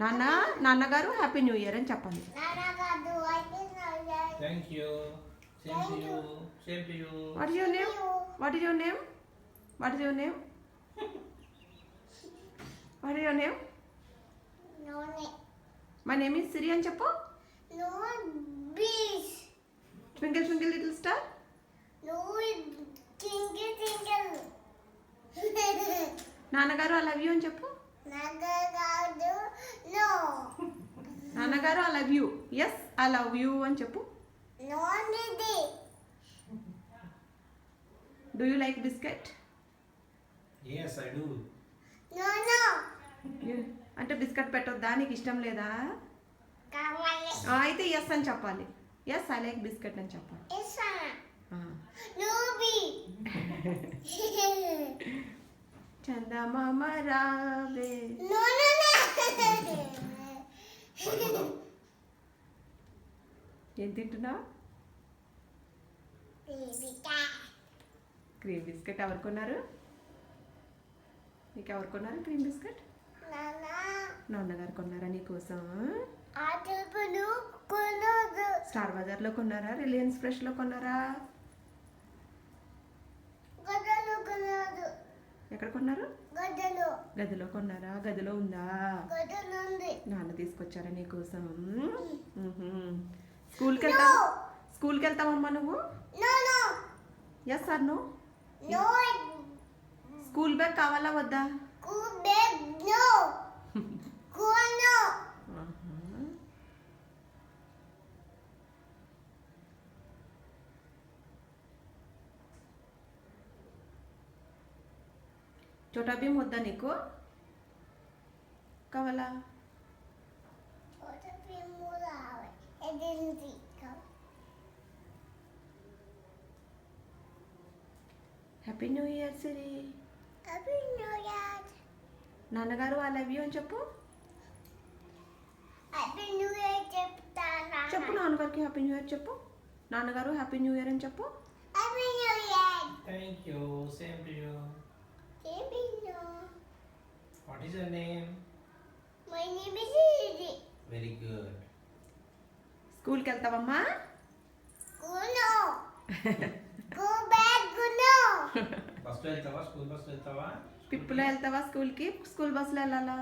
నాన్న నాన్నగారు happy new year అని చెప్పండి. Thank you. Same to you. Same to you. What is your name? What is your name? What is your name? What is your name? My name is Siri అని చెప్పు. Twinkle twinkle little star. నాన్నగారు I love you అని చెప్పు. నాన్నగారు I love you. Yes I love you అని చెప్పు. Do you like biscuit? Yes, I do. అంటే biscuit పెట్టొద్దా, నీకు ఇష్టం లేదా? అయితే ఎస్ అని చెప్పాలి. ఎస్ ఐ లైక్ బిస్కెట్ అని చెప్పాలి. చందమామ రావే. ఏం తింటున్నావు? క్రీమ్ బిస్కెట్ ఎవరు కొన్నారు? నీకు ఎవరు కొన్నారు క్రీమ్ బిస్కెట్? నాన్నగారు కొన్నారా నీకోసం? స్టార్ బజార్లో కొన్నారా? రిలయన్స్ ఫ్రెష్లో కొన్నారా? ఎక్కడ కొన్నారు? గదిలో కొన్నారా? గదిలో ఉందా? నాన్న తీసుకొచ్చారా నీకోసం? స్కూల్కి వెళ్తావమ్మా నువ్వు? Yes or no? School bag కావాలా వద్దా? చోటా భీమ్ వద్దా నీకు? కావాలా? Happy new year Siri. నాన్నగారు ఐ లవ్ యూ అని చెప్పు. చెప్పు నాన్నగారికి హ్యాపీ న్యూ ఇయర్ చెప్పు. నాన్నగారు హ్యాపీ న్యూ ఇయర్ అని చెప్పు. Thank you. Same to you. What is your name? My name is Siri. Very good. స్కూల్కి వెళ్తావమ్మా? No. Go back, no. బస్సులో వెళ్తావా? స్కూల్ బస్సులో వెళ్తావా? పిప్పులో వెళ్తావా స్కూల్కి? స్కూల్ బస్సులో వెళ్ళాలా?